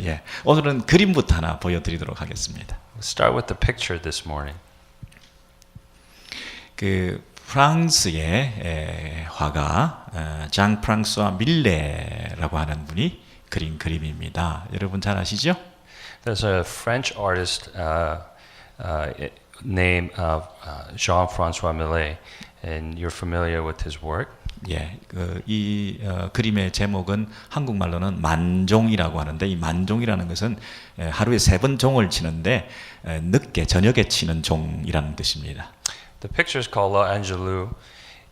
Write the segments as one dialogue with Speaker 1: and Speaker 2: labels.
Speaker 1: 예, 오늘은 그림부터 하나 보여드리도록 하겠습니다.
Speaker 2: Let's start with the picture this morning.
Speaker 1: 그 프랑스의 화가 장 프랑스와 밀레라고 하는 분이 그린 그림입니다. 여러분 잘 아시죠?
Speaker 2: There's a French artist named Jean-François Millet, and you're familiar with his work.
Speaker 1: 예, 이 그림의 제목은 한국말로는 만종이라고 하는데 이 만종이라는 것은 하루에 3번 종을 치는데 늦게 저녁에 치는 종이라는 뜻입니다.
Speaker 2: The picture is called L'Angelou,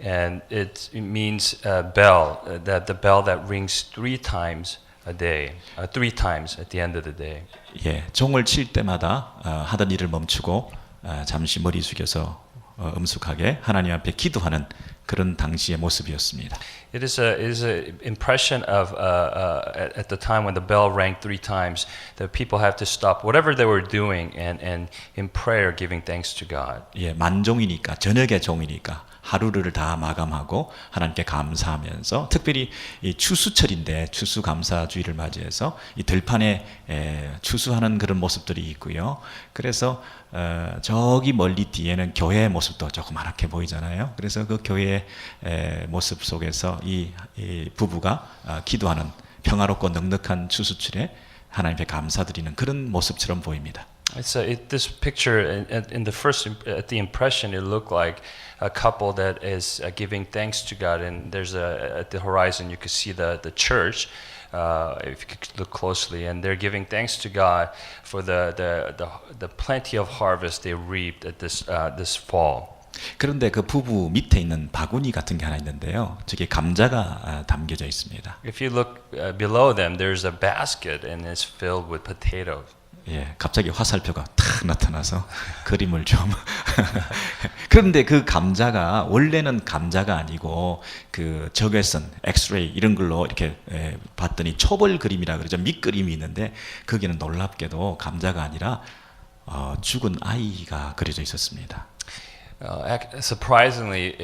Speaker 2: and it means bell, that the bell that rings 3 times a day, 3 times at the end of the day.
Speaker 1: 예, 종을 칠 때마다 하던 일을 멈추고 잠시 머리 숙여서 엄숙하게 하나님 앞에 기도하는 그런 당시의 모습이었습니다.
Speaker 2: It is a impression of at the time when the bell rang 3 times, the people have to stop whatever they were doing and in prayer giving thanks to God.
Speaker 1: 예, 만종이니까 저녁의 종이니까 하루를 다 마감하고 하나님께 감사하면서 특별히 이 추수철인데 추수감사주의를 맞이해서 이 들판에 추수하는 그런 모습들이 있고요. 그래서 저기 멀리 뒤에는 교회의 모습도 조그맣게 보이잖아요. 그래서 그 교회의 모습 속에서 이 부부가 기도하는 평화롭고 넉넉한 추수철에 하나님께 감사드리는 그런 모습처럼 보입니다.
Speaker 2: This picture in the first at the impression it looked like a couple that is giving thanks to God, and there's at the horizon you could see the church if you could look closely, and they're giving thanks to God for the plenty of harvest they reaped at this fall.
Speaker 1: 그런데 그 부부 밑에 있는 바구니 같은 게 하나 있는데요. 저게 감자가 담겨져 있습니다.
Speaker 2: If you look below them, there's a basket and it's filled with potatoes.
Speaker 1: 예, 갑자기 화살표가 탁 나타나서 그림을 좀 그런데 그 감자가 원래는 감자가 아니고 그 적외선, 엑스레이 이런 걸로 이렇게 봤더니 초벌 그림이라 그러죠. 밑그림이 있는데 거기는 놀랍게도 감자가 아니라 죽은 아이가 그려져 있었습니다.
Speaker 2: Surprisingly,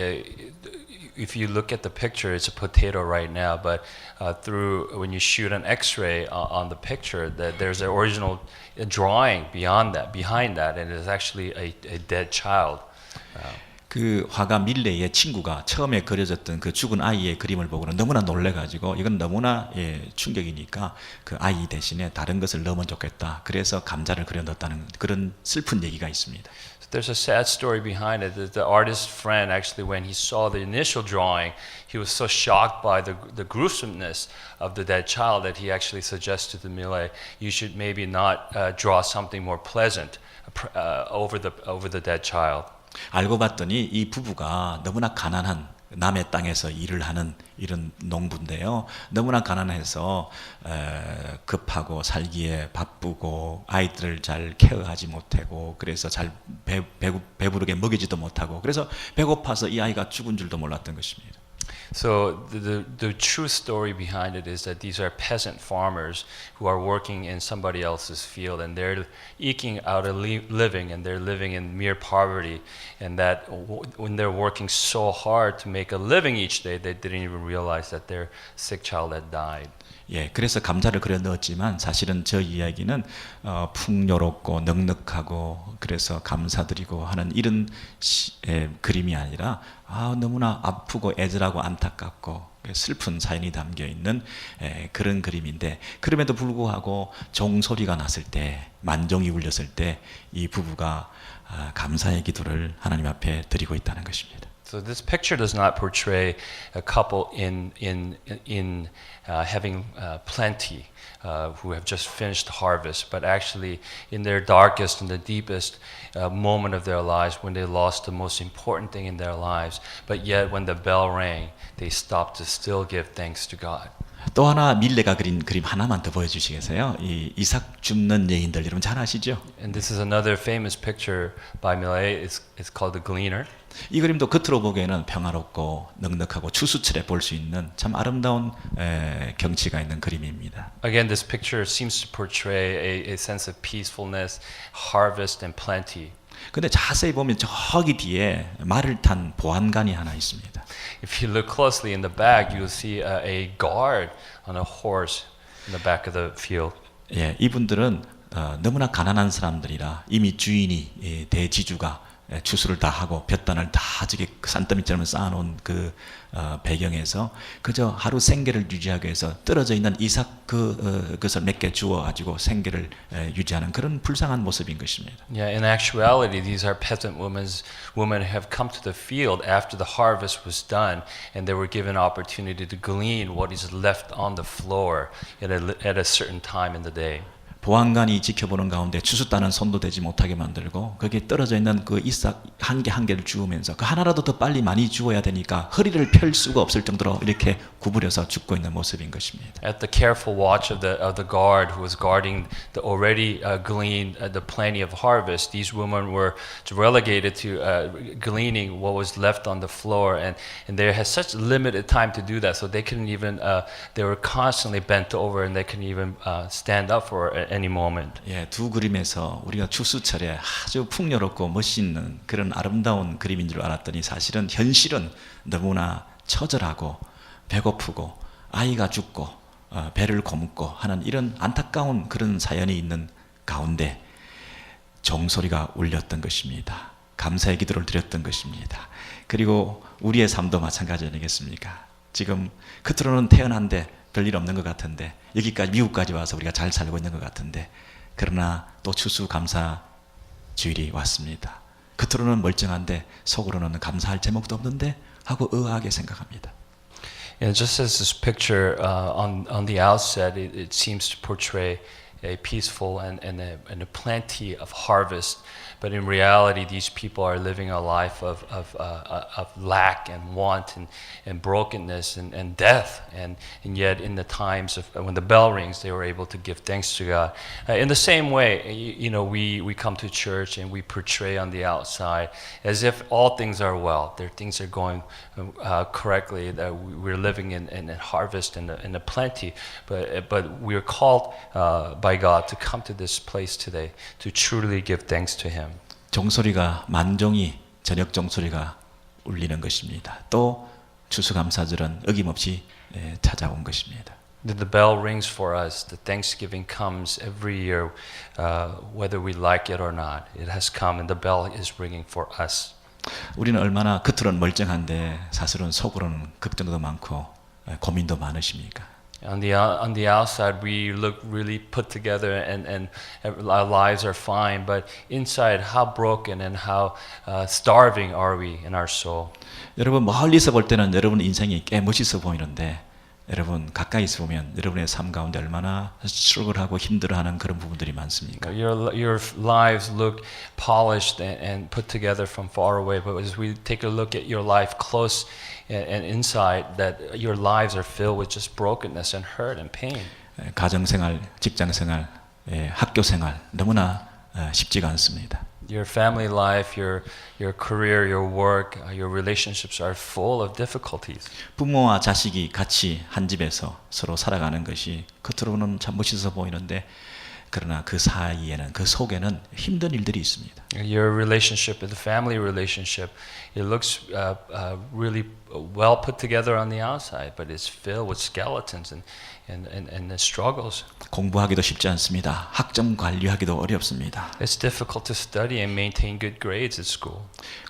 Speaker 2: if you look at the picture, it's a potato right now. But when you shoot an X-ray on the picture, that there's an original drawing behind that, and it's actually a dead child.
Speaker 1: 그 화가 밀레의 친구가 처음에 그려졌던 그 죽은 아이의 그림을 보고는 너무나 놀래가지고 이건 너무나 충격이니까 그 아이 대신에 다른 것을 넣으면 좋겠다. 그래서 감자를 그려 넣었다는 그런 슬픈 얘기가 있습니다.
Speaker 2: There's a sad story behind it. That the artist's friend actually, when he saw the initial drawing, he was so shocked by the gruesomeness of the dead child that he actually suggested to Millet, you should maybe not draw something more pleasant over the dead child.
Speaker 1: 알고 봤더니 이 부부가 너무나 가난한 남의 땅에서 일을 하는 이런 농부인데요. 너무나 가난해서 급하고 살기에 바쁘고 아이들을 잘 케어하지 못하고 그래서 잘 배부르게 먹이지도 못하고 그래서 배고파서 이 아이가 죽은 줄도 몰랐던 것입니다.
Speaker 2: So the true story behind it is that these are peasant farmers who are working in somebody else's field, and they're eking out a living, and they're living in mere poverty, and that when they're working so hard to make a living each day, they didn't even realize that their sick child had died.
Speaker 1: 예, 그래서 감자를 그려 넣었지만 사실은 저 이야기는 풍요롭고 넉넉하고 그래서 감사드리고 하는 이런 그림이 아니라 너무나 아프고 애절하고 안타깝고 슬픈 사연이 담겨 있는 그런 그림인데 그럼에도 불구하고 종소리가 났을 때 만종이 울렸을 때 이 부부가 감사의 기도를 하나님 앞에 드리고 있다는 것입니다.
Speaker 2: So this picture does not portray a couple in having plenty, who have just finished harvest, but actually in their darkest and the deepest moment of their lives, when they lost the most important thing in their lives, but yet when the bell rang, they stopped to still give thanks to God.
Speaker 1: 또 하나 밀레가 그린 그림 하나만 더 보여주시겠어요? 이 이삭 줍는 여인들 여러분 잘 아시죠?
Speaker 2: And this is another famous picture by Millet. It's called The Gleaner.
Speaker 1: 이 그림도 겉으로 보기에는 평화롭고 넉넉하고 추수철에 볼 수 있는 참 아름다운 경치가 있는 그림입니다.
Speaker 2: Again, this picture seems to portray a sense of peacefulness, harvest, and plenty.
Speaker 1: 근데 자세히 보면 저기 뒤에 말을 탄 보안관이 하나 있습니다.
Speaker 2: If you look closely in the back, you'll see a guard on a horse in the back of the field.
Speaker 1: 예, 이분들은 너무나 가난한 사람들이라 이미 주인이 대지주가 추수를 다 하고 볕단을 다 저기 산더미처럼 쌓아놓은 그 배경에서 그저 하루 생계를 유지하기 위해서 떨어져 있는 이삭 그것을 몇 개 주워 가지고 생계를 유지하는 그런 불쌍한 모습인 것입니다.
Speaker 2: Yeah, in actuality, these are peasant women who have come to the field after the harvest was done, and they were given opportunity to glean what is left on the floor at a certain time in the day.
Speaker 1: 보안관이 지켜보는 가운데 추수 따는 손도 대지 못하게 만들고 거기에 떨어져 있는 그 이삭 한 개 한 개를 주우면서 그 하나라도 더 빨리 많이 주워야 되니까 허리를 펼 수가 없을 정도로 이렇게 구부려서 죽고 있는 모습인 것입니다.
Speaker 2: At the careful watch of the guard who was guarding the already gleaned the plenty of harvest, these women were relegated to gleaning what was left on the floor, and they had such limited time to do that, so they couldn't even. They were constantly bent over, and they couldn't even stand up for any moment.
Speaker 1: 예, 두 그림에서 우리가 추수철에 아주 풍요롭고 멋있는 그런 아름다운 그림인 줄 알았더니 사실은 현실은 너무나 처절하고 배고프고 아이가 죽고 배를 고묻고 하는 이런 안타까운 그런 사연이 있는 가운데 종소리가 울렸던 것입니다. 감사의 기도를 드렸던 것입니다. 그리고 우리의 삶도 마찬가지 아니겠습니까? 지금 겉으로는 태어난데 별일 없는 것 같은데 여기까지 미국까지 와서 우리가 잘 살고 있는 것 같은데 그러나 또 추수감사 주일이 왔습니다. 겉으로는 멀쩡한데 속으로는 감사할 제목도 없는데 하고 의아하게 생각합니다.
Speaker 2: And just as this picture on the outset, it seems to portray a peaceful and a plenty of harvest, but in reality, these people are living a life of lack and want and brokenness and death, and yet in the times of when the bell rings, they were able to give thanks to God. In the same way, we come to church and we portray on the outside as if all things are well, things are going correctly, that we're living in a harvest and a plenty, but we're called by God to come to this place today to truly give thanks to Him.
Speaker 1: 종소리가 만종이 저녁 종소리가 울리는 것입니다. 또 추수감사절은 어김없이 찾아온 것입니다.
Speaker 2: The bell rings for us. The Thanksgiving comes every year, whether we like it or not. It has come, and the bell is ringing for us.
Speaker 1: 우리는 얼마나 겉으로는 멀쩡한데 사실은 속으로는 걱정도 많고 고민도 많으십니까?
Speaker 2: On the outside, we look really put together, and our lives are fine. But inside, how broken and how starving are we in our soul?
Speaker 1: 여러분 멀리서 볼 때는 여러분 인생이 꽤 멋있어 보이는데 여러분 가까이서 보면 여러분의 삶 가운데 얼마나 스트러글하고 힘들어하는 그런 부분들이 많습니까?
Speaker 2: Your lives look polished and put together from far away, but as we take a look at your life close and inside, that your lives are filled with just brokenness and hurt and pain.
Speaker 1: 가정생활, 직장생활, 학교생활 너무나 쉽지가 않습니다.
Speaker 2: Your family life, your career, your work, your relationships are full of difficulties.
Speaker 1: 부모와 자식이 같이 한 집에서 서로 살아가는 것이 겉으로는 참 멋있어 보이는데 그러나 그 사이에는 그 속에는 힘든 일들이 있습니다.
Speaker 2: Your relationship, the family relationship, it looks really well put together on the outside, but it's filled with skeletons and the struggles.
Speaker 1: 공부하기도 쉽지 않습니다. 학점 관리하기도 어렵습니다.
Speaker 2: It's difficult to study and maintain good grades at school.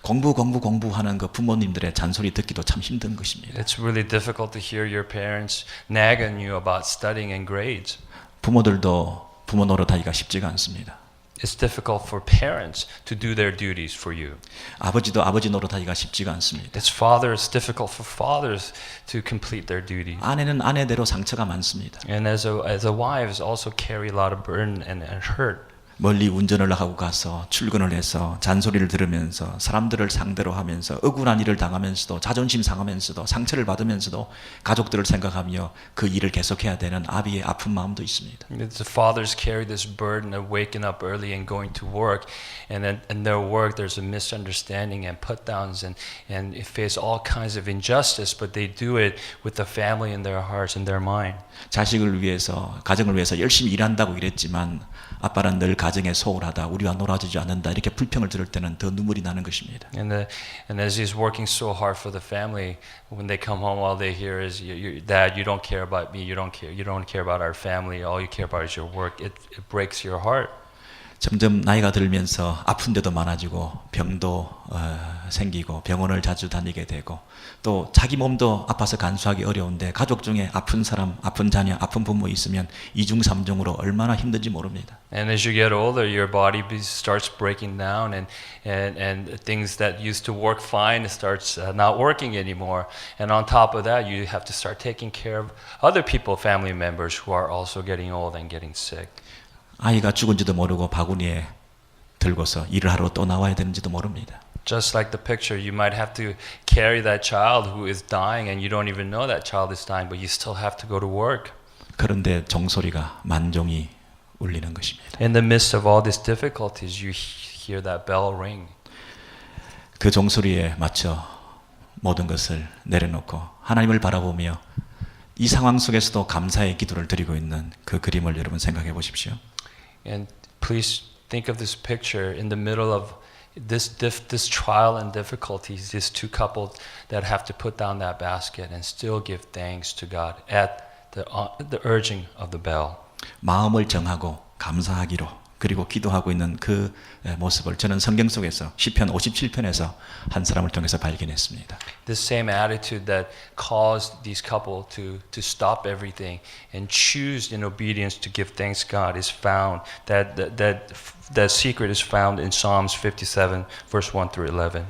Speaker 1: 공부하는 그 부모님들의 잔소리 듣기도 참 힘든 것입니다.
Speaker 2: It's really difficult to hear your parents nag on you about studying and grades.
Speaker 1: 부모들도 부모 노릇하기가 쉽지가 않습니다.
Speaker 2: It's difficult for parents to do their duties for you.
Speaker 1: 아버지도 아버지 노릇하기가 쉽지가 않습니다.
Speaker 2: It's difficult for fathers to complete their duty.
Speaker 1: 아내는 아내대로 상처가 많습니다.
Speaker 2: And as a wives also carry a lot of burden and hurt.
Speaker 1: 멀리 운전을 하고 가서 출근을 해서 잔소리를 들으면서 사람들을 상대로 하면서 억울한 일을 당하면서도 자존심 상하면서도 상처를 받으면서도 가족들을 생각하며 그 일을 계속해야 되는 아비의 아픈 마음도 있습니다.
Speaker 2: The fathers carry this burden of waking up early and going to work, and in their work there's a misunderstanding and put downs and face all kinds of injustice, but they do it with the family in their hearts and their mind.
Speaker 1: 자식을 위해서 가정을 위해서 열심히 일한다고 이랬지만 아빠는 늘 가정에 소홀하다, 우리와 놀아주지 않는다 이렇게 불평을 들을 때는 더 눈물이 나는 것입니다.
Speaker 2: And as he's working so hard for the family, when they come home, all they hear is, "Dad, you don't care about me. You don't care about our family. All you care about is your work." It breaks your heart.
Speaker 1: 점점 나이가 들면서 아픈 데도 많아지고 병도 생기고 병원을 자주 다니게 되고 또 자기 몸도 아파서 간수하기 어려운데 가족 중에 아픈 사람, 아픈 자녀, 아픈 부모 있으면 이중 삼중으로 얼마나 힘든지 모릅니다.
Speaker 2: And as you get older, your body starts breaking down, and things that used to work fine starts not working anymore. And on top of that, you have to start taking care of other people, family members who are also getting old and getting sick.
Speaker 1: 아이가 죽은지도 모르고 바구니에 들고서 일을 하러 또 나와야 되는지도 모릅니다.
Speaker 2: Just like the picture, you might have to carry that child who is dying, and you don't even know that child is dying, but you still have to go to work.
Speaker 1: 그런데 종소리가 만종이 울리는 것입니다.
Speaker 2: In the midst of all these difficulties, you hear that bell ring.
Speaker 1: 그 종소리에 맞춰 모든 것을 내려놓고 하나님을 바라보며 이 상황 속에서도 감사의 기도를 드리고 있는 그 그림을 여러분 생각해 보십시오.
Speaker 2: And please think of this picture in the middle of this trial and difficulties, these two couples that have to put down that basket and still give thanks to God at the urging of the bell.
Speaker 1: 마음을 정하고 감사하기로 그리고 기도하고 있는 그 모습을 저는 성경 속에서 시편 57편에서 한 사람을 통해서 발견했습니다.
Speaker 2: This same attitude that caused these couple to stop everything and choose in obedience to give thanks God is found. That secret is found in Psalms 57, verse 1 through 11.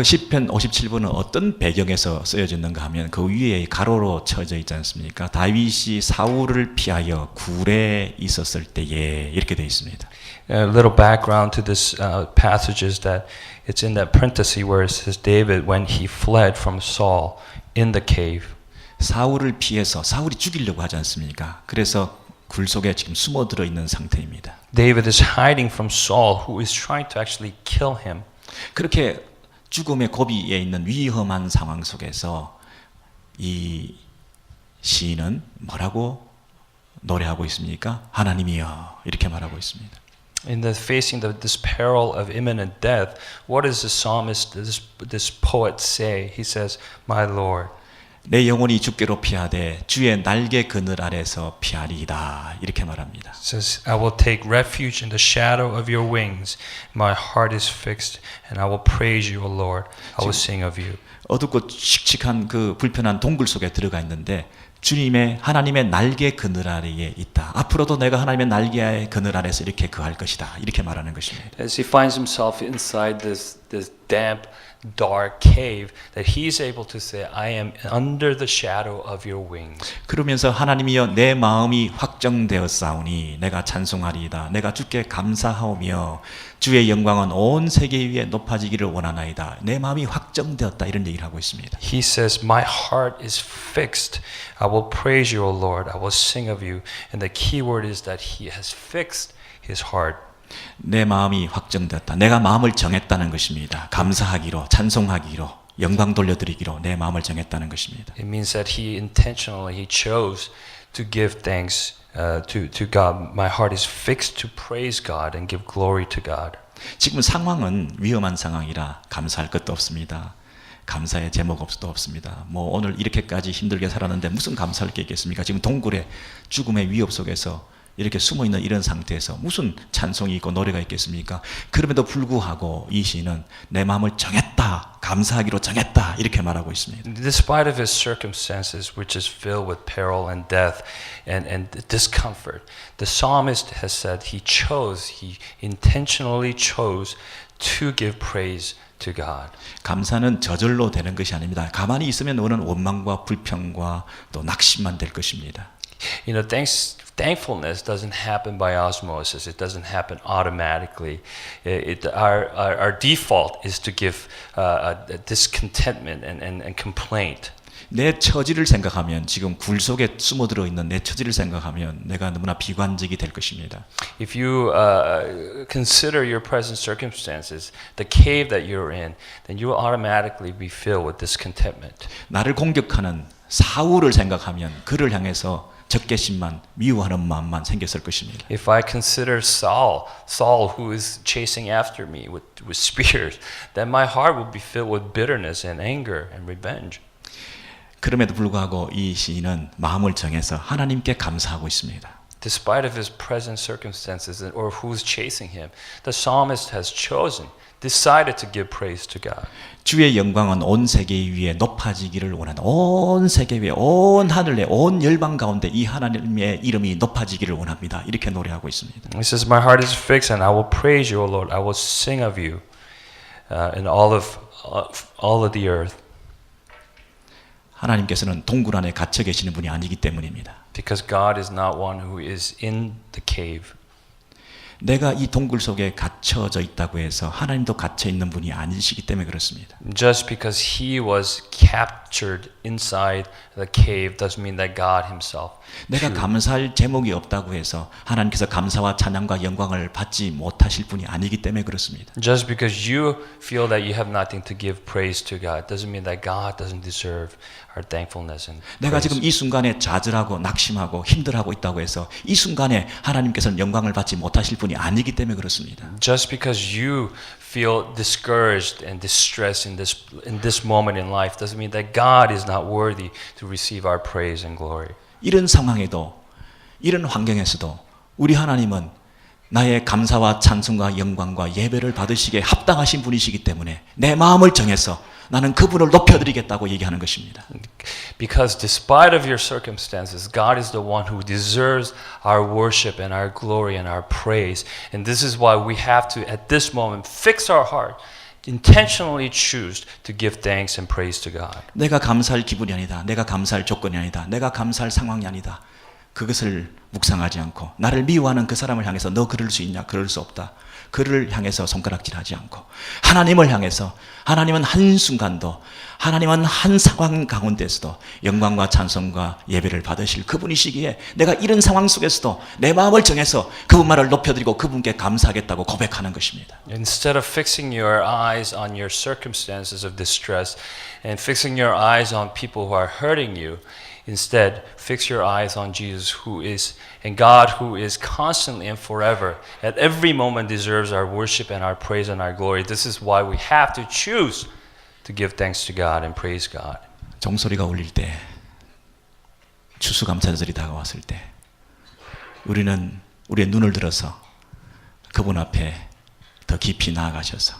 Speaker 1: 시편 57편은 어떤 배경에서 쓰여졌는가 하면 그 위에 가로로 쳐져 있지 않습니까? 다윗이 사울을 피하여 굴에 있었을 때에 이렇게 되어 있습니다.
Speaker 2: A little background to this passage is that it's in that parenthesis where it says David when he fled from Saul in the cave.
Speaker 1: 사울을 피해서 사울이 죽이려고 하지 않습니까? 그래서 굴 속에 지금 숨어들어 있는 상태입니다.
Speaker 2: David is hiding from Saul who is trying to actually kill him.
Speaker 1: 그렇게 죽음의 고비에 있는 위험한 상황 속에서 이 시인은 뭐라고 노래하고 있습니까? 하나님이여 이렇게 말하고 있습니다.
Speaker 2: In the facing this peril of imminent death, what does the psalmist, this poet say? He says, "My Lord."
Speaker 1: 내 영혼이 주께로 피하되 주의 날개 그늘 아래서 피하리이다 이렇게 말합니다.
Speaker 2: It says, "I will take refuge in the shadow of your wings. My heart is fixed, and I will praise you, O Lord. I will sing of you."
Speaker 1: 어둡고 칙칙한 그 불편한 동굴 속에 들어가 있는데 주님의 하나님의 날개 그늘 아래에 있다. 앞으로도 내가 하나님의 날개의 그늘 아래서 이렇게 거할 것이다. 이렇게 말하는 것입니다.
Speaker 2: As he finds himself inside this damp, dark cave, that he's able to say, "I am under the shadow of your wings."
Speaker 1: 그러면서 하나님이여 내 마음이 확정되었사오니 내가 찬송하리이다. 내가 주께 감사하오며 주의 영광은 온 세계 위에 높아지기를 원하나이다. 내 마음이 확정되었다. 이런 얘기를 하고 있습니다.
Speaker 2: He says, "My heart is fixed. I will praise you, O Lord. I will sing of you." And the key word is that he has fixed his heart.
Speaker 1: 내 마음이 확정되었다. 내가 마음을 정했다는 것입니다. 감사하기로, 찬송하기로, 영광 돌려드리기로 내 마음을 정했다는 것입니다.
Speaker 2: It means that he chose to give thanks to God. My heart is fixed to praise God and give glory to God.
Speaker 1: 지금 상황은 위험한 상황이라 감사할 것도 없습니다. 감사의 제목 없도 없습니다. 뭐 오늘 이렇게까지 힘들게 살았는데 무슨 감사할 게 있겠습니까? 지금 동굴에 죽음의 위협 속에서 이렇게 숨어있는 이런 상태에서 무슨 찬송이 있고 노래가 있겠습니까? 그럼에도 불구하고 이 시인은 내 마음을 정했다, 감사하기로 정했다 이렇게 말하고 있습니다.
Speaker 2: Despite of his circumstances, which is filled with peril and death and discomfort, the psalmist has said he intentionally chose to give praise to God.
Speaker 1: 감사는 저절로 되는 것이 아닙니다. 가만히 있으면 오는 원망과 불평과 또 낙심만 될 것입니다.
Speaker 2: You know, thankfulness doesn't happen by osmosis. It doesn't happen automatically. Our default is to give discontentment and complaint.
Speaker 1: 내 처지를 생각하면 지금 굴 속에 숨어들어 있는 내 처지를 생각하면 내가 너무나 비관적이 될 것입니다.
Speaker 2: If you consider your present circumstances, the cave that you're in, then you will automatically be filled with discontentment.
Speaker 1: 나를 공격하는 사울을 생각하면 그를 향해서 적개심만 미워하는 마음만 생겼을 것입니다.
Speaker 2: If I consider Saul who is chasing after me with spears, then my heart will be filled with bitterness and anger and revenge.
Speaker 1: 그럼에도 불구하고 이 시인은 마음을 정해서 하나님께 감사하고 있습니다.
Speaker 2: Despite of his present circumstances or who's chasing him, the psalmist has decided to give praise to God.
Speaker 1: 주의 영광은 온 세계 위에 높아지기를 원한다. 온 세계 위에, 온 하늘에, 온 열방 가운데 이 하나님의 이름이 높아지기를 원합니다. 이렇게 노래하고 있습니다.
Speaker 2: He says, "My heart is fixed, and I will praise you, O Lord. I will sing of you in all of the earth."
Speaker 1: 하나님께서는 동굴 안에 갇혀 계시는 분이 아니기 때문입니다.
Speaker 2: Because God is not one who is in the cave.
Speaker 1: 내가 이 동굴 속에 갇혀져 있다고 해서 하나님도 갇혀 있는 분이 아니시기 때문에 그렇습니다.
Speaker 2: Just because he was captured inside the cave doesn't mean that God himself.
Speaker 1: 내가 감사할 제목이 없다고 해서 하나님께서 감사와 찬양과 영광을 받지 못하실 분이 아니기 때문에 그렇습니다.
Speaker 2: Just because you feel that you have nothing to give praise to God doesn't mean that God doesn't deserve our thankfulness and
Speaker 1: 내가
Speaker 2: praise.
Speaker 1: 지금 이 순간에 좌절하고 낙심하고 힘들어하고 있다고 해서 이 순간에 하나님께서는 영광을 받지 못하실 분이 아니기 때문에 그렇습니다.
Speaker 2: Just because you feel discouraged and distressed in this moment in life doesn't mean that God is not worthy to receive our praise and glory.
Speaker 1: 이런 상황에도 이런 환경에서도 우리 하나님은 나의 감사와 찬송과 영광과 예배를 받으시기에 합당하신 분이시기 때문에 내 마음을 정해서 나는 그분을 높여드리겠다고 얘기하는 것입니다.
Speaker 2: Because despite of your circumstances, God is the one who deserves our worship and our glory and our praise. And this is why we have to, at this moment, fix our heart, intentionally choose to give thanks and praise to God.
Speaker 1: 내가 감사할 기분이 아니다. 내가 감사할 조건이 아니다. 내가 감사할 상황이 아니다. 그것을 묵상하지 않고 나를 미워하는 그 사람을 향해서 너 그럴 수 있냐? 그럴 수 없다. 그를 향해서 손가락질하지 않고 하나님을 향해서 하나님은 한순간도 하나님은 한 상황 가운데서도 영광과 찬송과 예배를 받으실 그분이시기에 내가 이런 상황 속에서도 내 마음을 정해서 그분만을 높여드리고 그분께 감사하겠다고 고백하는 것입니다.
Speaker 2: Instead of fixing your eyes on your circumstances of distress and fixing your eyes on people who are hurting you, instead fix your eyes on Jesus who is and God who is constantly and forever at every moment deserves our worship and our praise and our glory. This is why we have to choose to give thanks to God and praise God.
Speaker 1: 종소리가 울릴 때 추수감사절이 다가왔을 때 우리는 우리의 눈을 들어서 그분 앞에 더 깊이 나아가셔서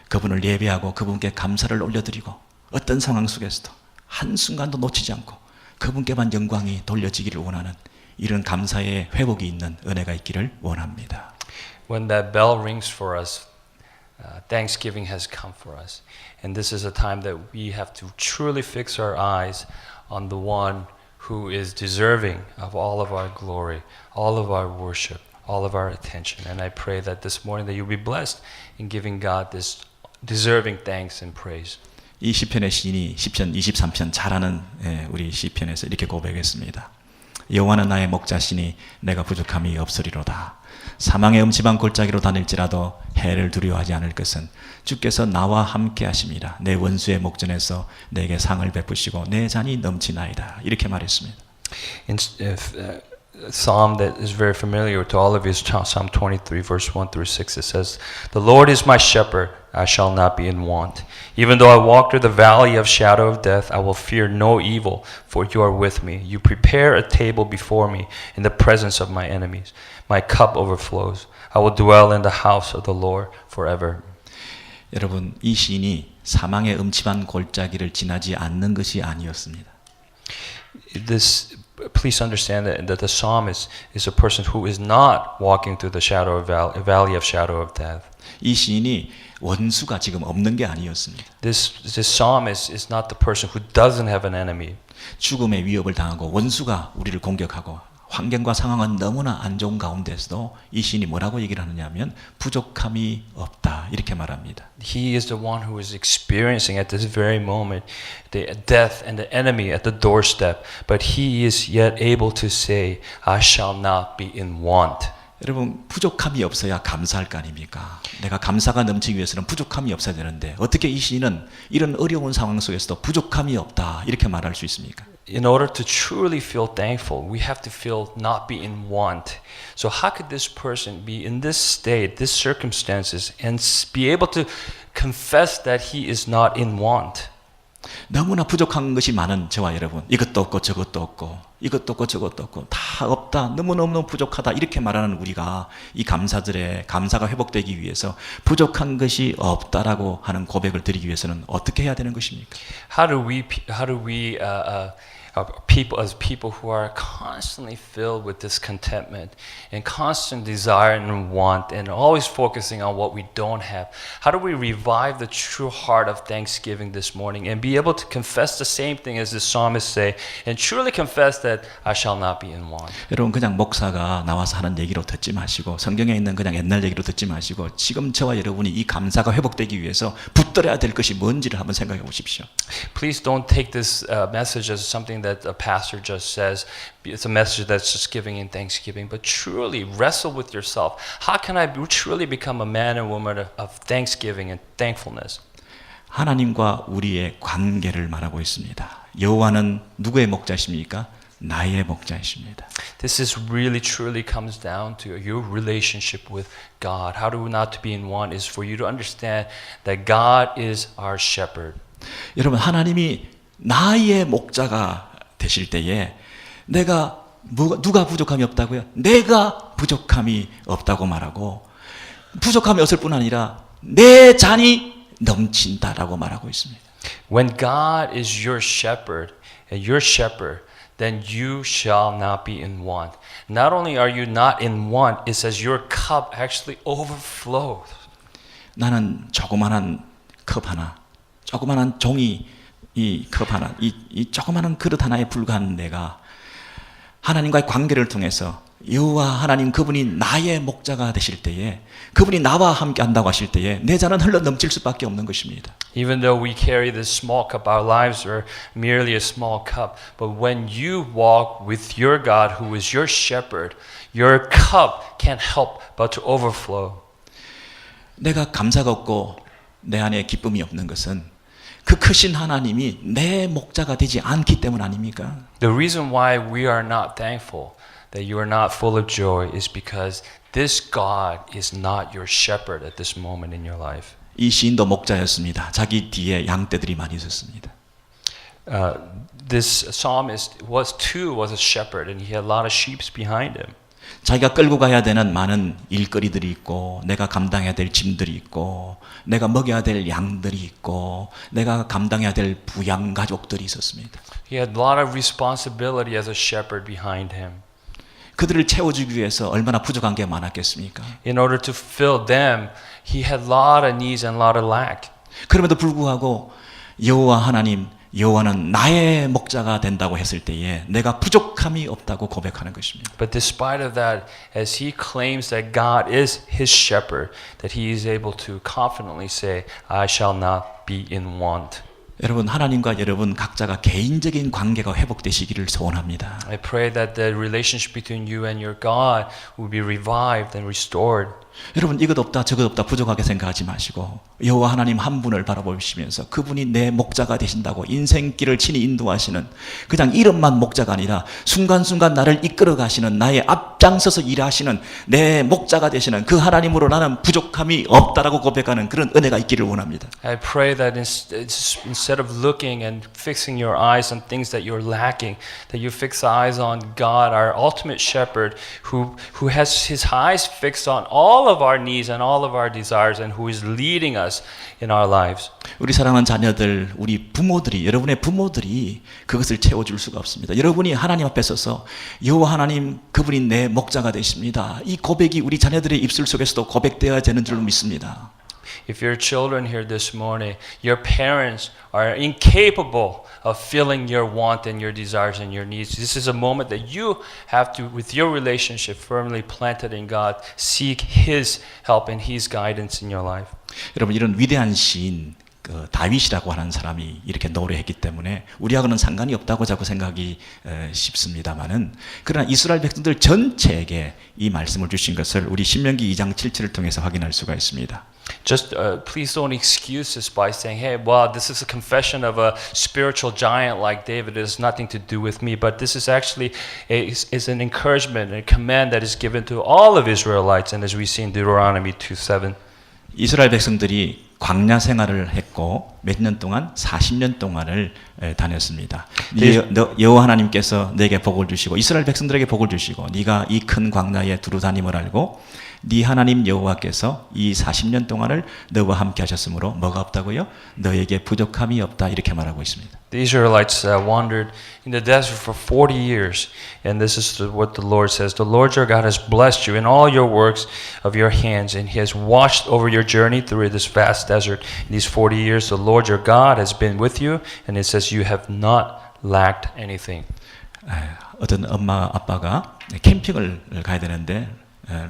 Speaker 1: 그분을 예배하고 그분께 감사를 올려드리고 어떤 상황 속에서도 한순간도 놓치지 않고 그분께만 영광이 돌려지기를 원하는 이런 감사의 회복이 있는 은혜가 있기를 원합니다.
Speaker 2: When that bell rings for us, Thanksgiving has come for us. And this is a time that we have to truly fix our eyes on the one who is deserving of all of our glory, all of our worship, all of our attention. And I pray that this morning that you'll be blessed in giving God this deserving thanks and praise.
Speaker 1: 이 시편의 시인이 시편 23편 잘하는 우리 시편에서 이렇게 고백했습니다. 여호와는 나의 목자시니 내가 부족함이 없으리로다. 사망의 음침한 골짜기로 다닐지라도 해를 두려워하지 않을 것은 주께서 나와 함께 하심이라. 내 원수의 목전에서 내게 상을 베푸시고 내 잔이 넘치나이다. 이렇게 말했습니다.
Speaker 2: Psalm that is very familiar to all of you is Psalm 23 verse 1 through 6. It says, "The Lord is my shepherd, I shall not be in want. Even though I walk through the valley of shadow of death, I will fear no evil, for you are with me. You prepare a table before me in the presence of my enemies. My cup overflows. I will dwell in the house of the Lord forever."
Speaker 1: 여러분, 이 시인이 사망의 음침한 골짜기를 지나지 않는 것이 아니었습니다.
Speaker 2: Please understand that the psalmist is a person who is not walking through the valley of shadow of death.
Speaker 1: 이 시인이 원수가 지금 없는 게 아니었습니다.
Speaker 2: This psalmist is not the person who doesn't have an enemy.
Speaker 1: 죽음의 위협을 당하고 원수가 우리를 공격하고 환경과 상황은 너무나 안 좋은 가운데서도 이 시인이 뭐라고 얘기를 하느냐면 부족함이 없다 이렇게 말합니다.
Speaker 2: He is the one who is experiencing at this very moment the death and the enemy at the doorstep, but he is yet able to say, "I shall not be in want."
Speaker 1: 여러분, 부족함이 없어야 감사할 거 아닙니까? 내가 감사가 넘치기 위해서는 부족함이 없어야 되는데 어떻게 이 시인은 이런 어려운 상황 속에서도 부족함이 없다 이렇게 말할 수 있습니까?
Speaker 2: in order to truly feel thankful, we have to feel not be in want. So how could this person be in this state, these circumstances, and be able to confess that he is not in want?
Speaker 1: 너무나 부족한 것이 많은 저와 여러분, 이것도 없고 저것도 없고 이것도 없고 저것도 없고 다 없다, 너무너무 부족하다 이렇게 말하는 우리가 이 감사절에 감사가 회복되기 위해서 부족한 것이 없다라고 하는 고백을 드리기 위해서는 어떻게 해야 되는 것입니까?
Speaker 2: How do we people as people who are constantly filled with this contentment and constant desire and want and always focusing on what we don't have? How do we revive the true heart of thanksgiving this morning and be able to confess the same thing as the psalmist say and truly confess that I shall not be in want?
Speaker 1: 여러분 그냥 목사가 나와서 하는 얘기로 듣지 마시고 성경에 있는 그냥 옛날 얘기로 듣지 마시고 지금 저와 여러분이 이 감사가 회복되기 위해서 붙들어야 될 것이 뭔지를 한번 생각해 보십시오.
Speaker 2: Please don't take this message as something that a pastor just says. It's a message that's just giving in thanksgiving, but truly wrestle with yourself. How can I truly become a man and woman of thanksgiving and thankfulness?
Speaker 1: 하나님과 우리의 관계를 말하고 있습니다. 여호와는 누구의 목자십니까? 나의 목자이십니다.
Speaker 2: This is really truly comes down to your relationship with God. How do we not to be in want is for you to understand that God is our shepherd.
Speaker 1: 여러분 하나님이 나의 목자가 되실 때에 내가 누가 부족함이 없다고요? 내가 부족함이 없다고 말하고 부족함이 없을 뿐 아니라 내 잔이 넘친다라고 말하고 있습니다.
Speaker 2: When God is your shepherd, then you shall not be in want. Not only are you not in want, it says your cup actually overflows.
Speaker 1: 나는 조그마한 컵 하나, 조그마한 종이 이 컵 하나, 이 조그마한 그릇 하나에 불과한 내가 하나님과의 관계를 통해서 여호와 하나님 그분이 나의 목자가 되실 때에 그분이 나와 함께 한다고 하실 때에 내 잔은 흘러 넘칠 수밖에 없는 것입니다.
Speaker 2: Even though we carry this small cup, our lives are merely a small cup. But when you walk with your God who is your shepherd, your cup can't help but to overflow.
Speaker 1: 내가 감사가 없고 내 안에 기쁨이 없는 것은 그 크신 하나님이 내 목자가 되지 않기 때문 아닙니까?
Speaker 2: The reason why we are not thankful, that you are not full of joy, is because this God is not your shepherd at this moment in your life.
Speaker 1: 이 시인도 목자였습니다. 자기 뒤에 양떼들이 많이 있었습니다.
Speaker 2: This psalmist was a shepherd, and he had a lot of sheep behind him.
Speaker 1: 자기가 끌고 가야 되는 많은 일거리들이 있고 내가 감당해야 될 짐들이 있고 내가 먹여야 될 양들이 있고 내가 감당해야 될 부양 가족들이 있었습니다.
Speaker 2: He had a lot of responsibility as a shepherd behind him.
Speaker 1: 그들을 채워주기 위해서 얼마나 부족한 게 많았겠습니까?
Speaker 2: In order to fill them, he had a lot of needs and a lot of lack.
Speaker 1: 그럼에도 불구하고 여호와 하나님 여호와는 나의 목자가 된다고 했을 때에 내가 부족함이 없다고 고백하는 것입니다.
Speaker 2: But despite of that, as he claims that God is his shepherd, that he is able to confidently say, I shall not be in want.
Speaker 1: 여러분 하나님과 여러분 각자가 개인적인 관계가 회복되시기를 소원합니다.
Speaker 2: I pray that the relationship between you and your God will be revived and restored.
Speaker 1: 여러분 이것 없다 저것 없다 부족하게 생각하지 마시고 여호와 하나님 한 분을 바라보시면서 그분이 내 목자가 되신다고 인생길을 친히 인도하시는 그냥 이름만 목자가 아니라 순간순간 나를 이끌어 가시는 나의 앞장서서 일하시는 내 목자가 되시는 그 하나님으로 나는 부족함이 없다라고 고백하는 그런 은혜가 있기를 원합니다.
Speaker 2: I pray that instead of looking and fixing your eyes on things that you're lacking, that you fix eyes on God, our ultimate shepherd, who has his eyes fixed on all of our needs and all of our desires, and who is leading us in our lives.
Speaker 1: 우리 사랑하는 자녀들, 우리 부모들이 여러분의 부모들이 그것을 채워줄 수가 없습니다. 여러분이 하나님 앞에 서서 여호와 하나님 그분이 내 목자가 되십니다. 이 고백이 우리 자녀들의 입술 속에서도 고백되어야 되는 줄 믿습니다.
Speaker 2: If your children here this morning, your parents are incapable of filling your want and your desires and your needs, this is a moment that you have to, with your relationship firmly planted in God, seek His help and His guidance in your life.
Speaker 1: 여러분 이런 위대한 시인 다윗이라고 하는 사람이 이렇게 노래했기 때문에 우리하고는 상관이 없다고 자꾸 생각이 쉽습니다만은 그러나 이스라엘 백성들 전체에게 이 말씀을 주신 것을 우리 신명기 2장 7절을 통해서 확인할 수가 있습니다.
Speaker 2: Just please don't excuse this by saying, hey, well, this is a confession of a spiritual giant like David. It has nothing to do with me. But this is actually is an encouragement, a command that is given to all of Israelites. And as we see in Deuteronomy 2:7.
Speaker 1: 이스라엘 백성들이 광야 생활을 했고 몇 년 동안 40년 동안을 다녔습니다. 여호와 하나님께서 내게 복을 주시고 이스라엘 백성들에게 복을 주시고 네가 이 큰 광야에 두루 다님을 알고 네 하나님 여호와께서 이 40년 동안을 너와 함께 하셨으므로 뭐가 없다고요? 너에게 부족함이 없다 이렇게 말하고 있습니다.
Speaker 2: The Israelites wandered in the desert for 40 years, and this is what the Lord says. The Lord your God has blessed you in all your works of your hands, and He has watched over your journey through this vast desert. In these 40 years, the Lord your God has been with you, and it says you have not lacked anything.
Speaker 1: 어떤 엄마 아빠가 캠핑을 가야 되는데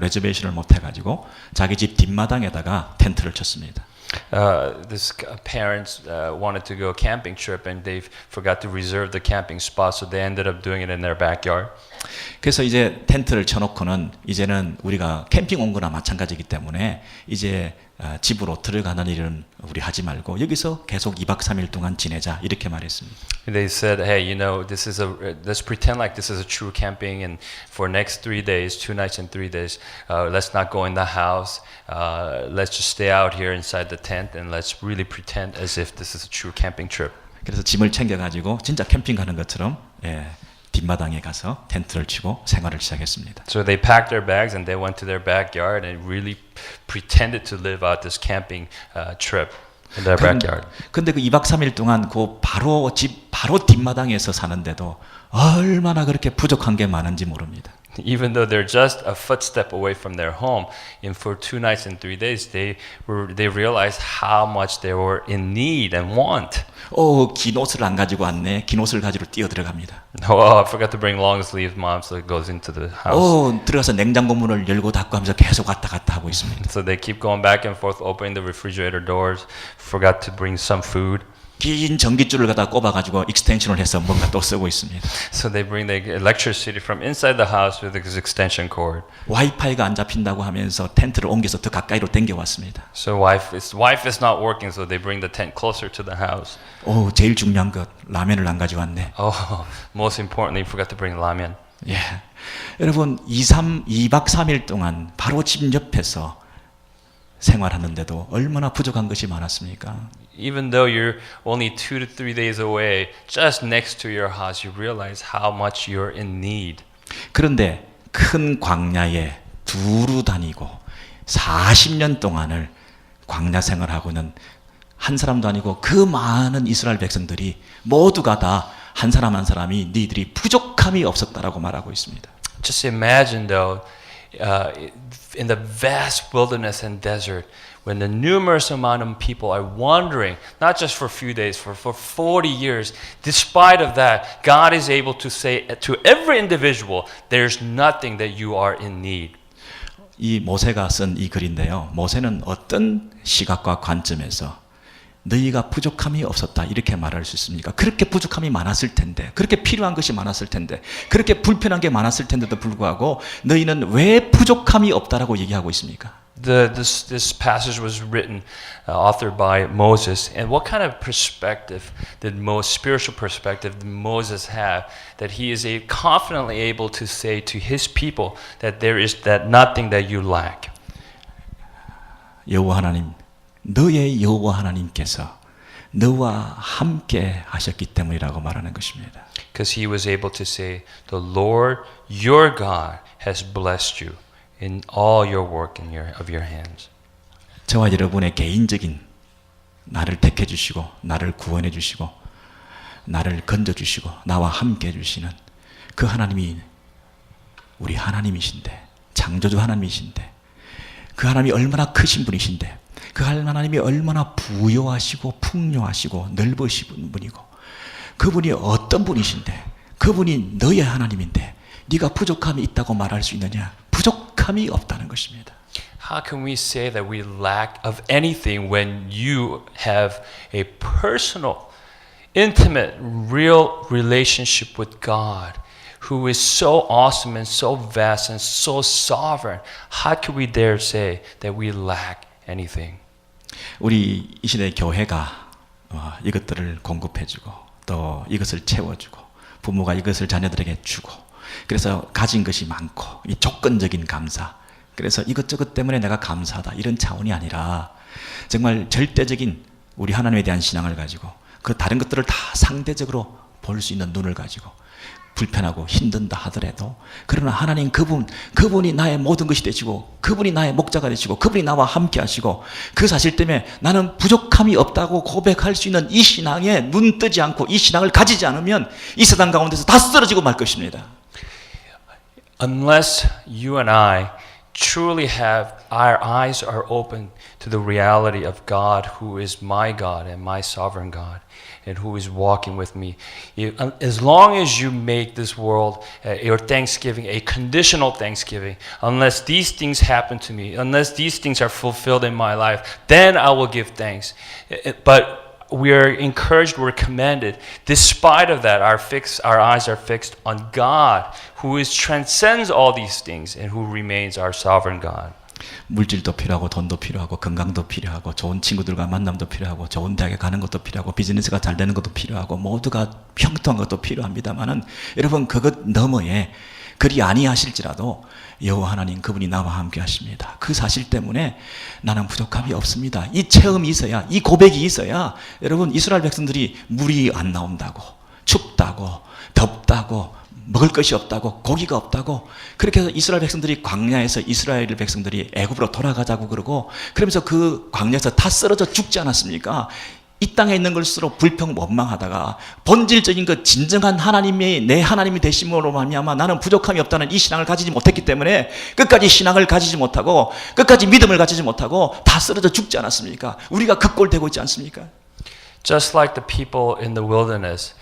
Speaker 1: 레저베이션을 못 해가지고 자기 집 뒷마당에다가 텐트를 쳤습니다.
Speaker 2: This parents wanted to go camping trip and they forgot to reserve the camping spot, so they ended up doing it in their backyard.
Speaker 1: 그래서 이제 텐트를 쳐놓고는 이제는 우리가 캠핑 온 거나 마찬가지이기 때문에 이제 집으로 들어가는 일은 우리 하지 말고 여기서 계속 2박 3일 동안 지내자 이렇게 말했습니다.
Speaker 2: They said, hey, you know, let's pretend like this is a true camping, and for next 3 days, 2 nights and 3 days, let's not go in the house. Let's just stay out here inside the tent, and let's really pretend as if this is a true camping trip.
Speaker 1: 그래서 짐을 챙겨가지고 진짜 캠핑 가는 것처럼 뒷마당에 가서 텐트를 치고 생활을 시작했습니다.
Speaker 2: So they packed their bags and they went to their backyard and really pretended to live out this camping trip in their backyard.
Speaker 1: 근데 그 2박 3일 동안 그 바로 집 바로 뒷마당에서 사는데도 얼마나 그렇게 부족한 게 많은지 모릅니다.
Speaker 2: Even though they're just a footstep away from their home, and for 2 nights and 3 days, they realized how much they were in need and want.
Speaker 1: 긴 옷을 안 가지고 왔네. 긴 옷을 가지고 뛰어 들어갑니다.
Speaker 2: Oh, I forgot to bring long sleeve, mom, so it goes into the house.
Speaker 1: 들어가서 냉장고 문을 열고 닫고 하면서 계속 왔다 갔다 하고 있습니다.
Speaker 2: So they keep going back and forth, opening the refrigerator doors. Forgot to bring some food.
Speaker 1: 긴 전기줄을 갖다 꼽아가지고 익스텐션을 해서 뭔가 또 쓰고 있습니다.
Speaker 2: So they bring the electricity from inside the house with this extension cord.
Speaker 1: 와이파이가 안 잡힌다고 하면서 텐트를 옮겨서 더 가까이로 당겨왔습니다.
Speaker 2: So wife is not working, so they bring the tent closer to the house.
Speaker 1: 제일 중요한 것 라면을 안 가져왔네.
Speaker 2: Oh, most importantly, forgot to bring ramen.
Speaker 1: 예, 여러분 2박 3일 동안 바로 집 옆에서 생활하는데도 얼마나 부족한 것이 많았습니까?
Speaker 2: Even though you're only 2 to 3 days away, just next to your house, you realize how much you're in need.
Speaker 1: 그런데 큰 광야에 두루 다니고 40년 동안을 광야 생활하고는 한 사람도 아니고 그 많은 이스라엘 백성들이 모두가 다 한 사람 한 사람이 니들이 부족함이 없었다라고 말하고 있습니다.
Speaker 2: Just imagine though, in the vast wilderness and desert, when the numerous amount of people are wandering, not just for a few days, for 40 years, despite of that, God is able to say to every individual, there's nothing that you are in need.
Speaker 1: 이 모세가 쓴 이 글인데요. 모세는 어떤 시각과 관점에서 너희가 부족함이 없었다 이렇게 말할 수 있습니까? 그렇게 부족함이 많았을 텐데, 그렇게 필요한 것이 많았을 텐데, 그렇게 불편한 게 많았을 텐데도 불구하고 너희는 왜 부족함이 없다라고 얘기하고 있습니까?
Speaker 2: This passage was written, authored by Moses, and what kind of perspective spiritual perspective did Moses have that he is confidently able to say to his people that there is nothing that you lack?
Speaker 1: 여호와 하나님, 너의 여호와 하나님께서 너와 함께 하셨기 때문이라고 말하는 것입니다.
Speaker 2: Because he was able to say, the Lord your God has blessed you in all your work of your hands.
Speaker 1: 저와 여러분의 개인적인 나를 택해 주시고 나를 구원해 주시고 나를 건져 주시고 나와 함께 해 주시는 그 하나님이 우리 하나님이신데, 창조주 하나님이신데, 그 하나님이 얼마나 크신 분이신데, 그 하나님이 얼마나 부요하시고 풍요하시고 넓으신 분이고, 그분이 어떤 분이신데, 그분이 너의 하나님인데 네가 부족함이 있다고 말할 수 있느냐? 부족함이 없다는 것입니다.
Speaker 2: How can we say that we lack of anything when you have a personal, intimate, real relationship with God, who is so awesome and so vast and so sovereign? How can we dare say that we lack anything?
Speaker 1: 우리 이 시대 교회가 이것들을 공급해주고 또 이것을 채워주고 부모가 이것을 자녀들에게 주고 그래서 가진 것이 많고 이 조건적인 감사 그래서 이것저것 때문에 내가 감사하다 이런 차원이 아니라 정말 절대적인 우리 하나님에 대한 신앙을 가지고 그 다른 것들을 다 상대적으로 볼 수 있는 눈을 가지고 불편하고 힘든다 하더라도 그러나 하나님 그분이 나의 모든 것이 되시고 그분이 나의 목자가 되시고 그분이 나와 함께 하시고 그 사실 때문에 나는 부족함이 없다고 고백할 수 있는 이 신앙에 눈 뜨지 않고 이 신앙을 가지지 않으면 이 세상 가운데서 다 쓰러지고 말 것입니다.
Speaker 2: Unless you and I truly have our eyes are open to the reality of God who is my God and my sovereign God and who is walking with me. As long as you make this world your Thanksgiving a conditional Thanksgiving, unless these things happen to me, unless these things are fulfilled in my life, then I will give thanks. But we are encouraged, we're commanded. Despite of that, our eyes are fixed on God, who transcends all these things and who remains our sovereign God.
Speaker 1: 물질도 필요하고 돈도 필요하고 건강도 필요하고 좋은 친구들과 만남도 필요하고 좋은 대학에 가는 것도 필요하고 비즈니스가 잘 되는 것도 필요하고 모두가 평등한 것도 필요합니다만은 여러분 그것 너머에 그리 아니하실지라도 여호와 하나님 그분이 나와 함께 하십니다. 그 사실 때문에 나는 부족함이 없습니다. 이 체험이 있어야 이 고백이 있어야 여러분 이스라엘 백성들이 물이 안 나온다고 춥다고 덥다고 먹을 것이 없다고 고기가 없다고 그렇게 해서 이스라엘 백성들이 광야에서 이스라엘 백성들이 애굽으로 돌아가자고 그러고 그러면서 그 광야에서 다 쓰러져 죽지 않았습니까? 이 땅에 있는 것으로 불평 원망하다가 본질적인 그 진정한 하나님이 내 하나님이 되심으로 말미암아 나는 부족함이 없다는 이 신앙을 가지지 못했기 때문에 끝까지 신앙을 가지지 못하고 끝까지 믿음을 가지지 못하고 다 쓰러져 죽지 않았습니까? 우리가 그 꼴 되고 있지 않습니까?
Speaker 2: Just like the people in the wilderness,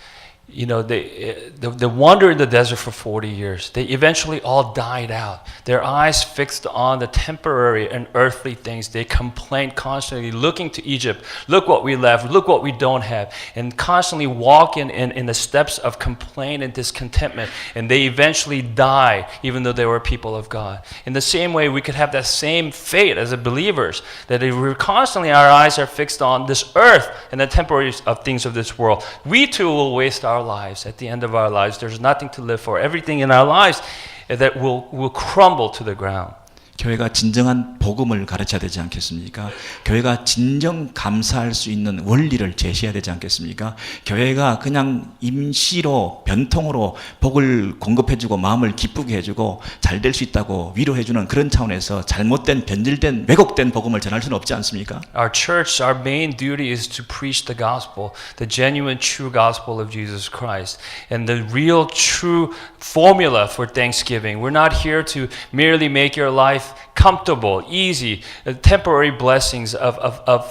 Speaker 2: you know, they wander in the desert for 40 years. They eventually all died out. Their eyes fixed on the temporary and earthly things. They complained constantly, looking to Egypt. Look what we left. Look what we don't have. And constantly walking in the steps of complaint and discontentment. And they eventually died, even though they were people of God. In the same way, we could have that same fate as believers, that we're constantly, our eyes are fixed on this earth and the temporary of things of this world. We too will waste our lives. At the end of our lives, there's nothing to live for. Everything in our lives that will crumble to the ground.
Speaker 1: 교회가 진정한 복음을 가르쳐야 되지 않겠습니까? 교회가 진정 감사할 수 있는 원리를 제시해야 되지 않겠습니까? 교회가 그냥 임시로 변통으로 복을 공급해주고 마음을 기쁘게 해주고 잘 될 수 있다고 위로해주는 그런 차원에서 잘못된 변질된 왜곡된 복음을 전할 수는 없지 않습니까?
Speaker 2: Our church, our main duty is to preach the gospel, the genuine true gospel of Jesus Christ, and the real true formula for Thanksgiving. We're not here to merely make your life comfortable, easy, temporary blessings of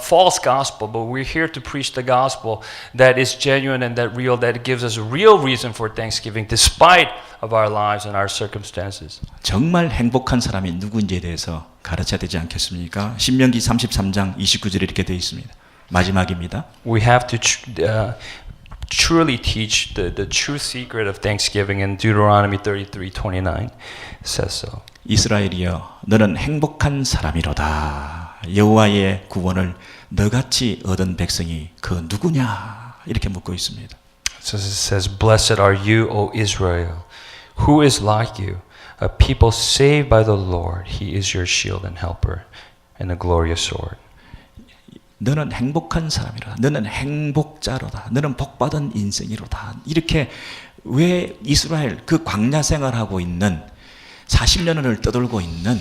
Speaker 2: false gospel, but we're here to preach the gospel that is genuine and that real, that gives us a real reason for Thanksgiving despite of our lives and our circumstances.
Speaker 1: 정말 행복한 사람이 누구인지에 대해서 가르쳐야 되지 않겠습니까? 신명기 33장 29절에 이렇게 되어 있습니다. 마지막입니다.
Speaker 2: We have to truly teach the true secret of Thanksgiving, and Deuteronomy 33:29 says so.
Speaker 1: 이스라엘이여 너는 행복한 사람이로다. 여호와의 구원을 너같이 얻은 백성이 그 누구냐? 이렇게 묻고 있습니다.
Speaker 2: So it says, Blessed are you, O Israel, who is like you, a people saved by the Lord. He is your shield and helper and a glorious sword.
Speaker 1: 너는 행복한 사람이로다. 너는 행복자로다. 너는 복받은 인생이로다. 이렇게 왜 이스라엘 그 광야 생활하고 있는 40년을 떠돌고 있는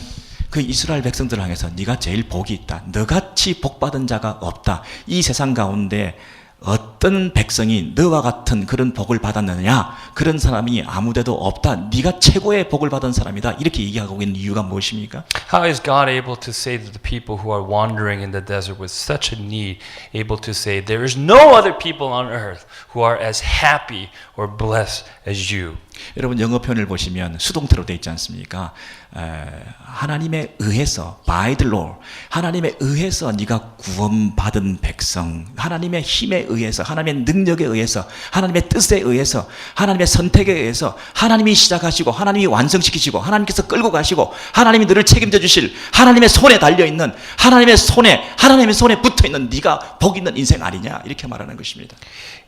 Speaker 1: 그 이스라엘 백성들을 향해서 네가 제일 복이 있다. 너같이 복받은 자가 없다. 이 세상 가운데 어떤 백성이 너와 같은 그런 복을 받았느냐? 그런 사람이 아무데도 없다. 네가 최고의 복을 받은 사람이다. 이렇게 얘기하고 있는 이유가 무엇입니까?
Speaker 2: How is God able to say to the people who are wandering in the desert with such a need, able to say, there is no other people on earth who are as happy or blessed as you?
Speaker 1: 여러분 영어 표현을 보시면 수동태로 되어 있지 않습니까? 하나님에 의해서 by the Lord, 하나님에 의해서 네가 구원받은 백성, 하나님의 힘에 의해서, 하나님의 능력에 의해서, 하나님의 뜻에 의해서, 하나님의 선택에 의해서 하나님이 시작하시고 하나님이 완성시키시고 하나님께서 끌고 가시고 하나님이 너를 책임져 주실 하나님의 손에 달려있는 하나님의 손에 붙어있는 네가 복 있는 인생 아니냐 이렇게 말하는 것입니다.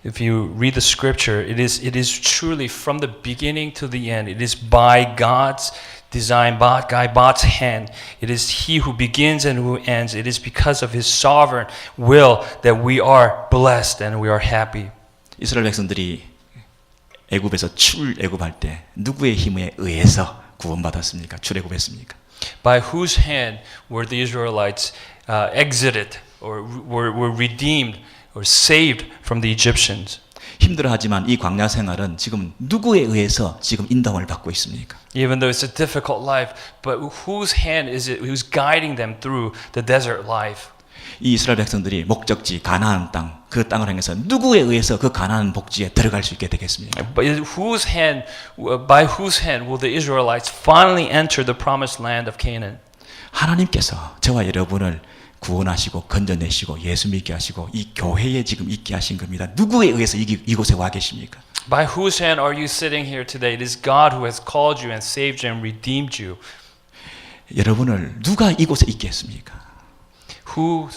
Speaker 2: If you read the scripture, it is truly from the beginning to the end. It is by God's design, by God's hand. It is He who begins and who ends. It is because of His sovereign will that we are blessed and we are happy.
Speaker 1: 이스라엘 백성들이 애굽에서 출애굽할 때 누구의 힘에 의해서 구원받았습니까? 출애굽했습니까?
Speaker 2: By whose hand were the Israelites exited or were redeemed or saved from the Egyptians?
Speaker 1: 힘들어하지만 이 광야 생활은 지금 누구에 의해서 지금 인도함을 받고 있습니까?
Speaker 2: Even though it's a difficult life, but whose hand is it who's guiding them through the desert life?
Speaker 1: 이 이스라엘 백성들이 목적지 가나안 땅, 그 땅을 향해서 누구에 의해서 그 가나안 복지에 들어갈 수 있게 되겠습니까?
Speaker 2: But by whose hand will the Israelites finally enter the promised land of Canaan?
Speaker 1: 하나님께서 저와 여러분을 구원하시고 건져내시고 예수 믿게 하시고 이 교회에 지금 있게 하신 겁니다. 누구에 의해서 이곳에 와 계십니까?
Speaker 2: By whose hand are you sitting here today? It is God who has called you and saved you and redeemed you.
Speaker 1: 여러분을 누가 이곳에 있게 했습니까?
Speaker 2: Who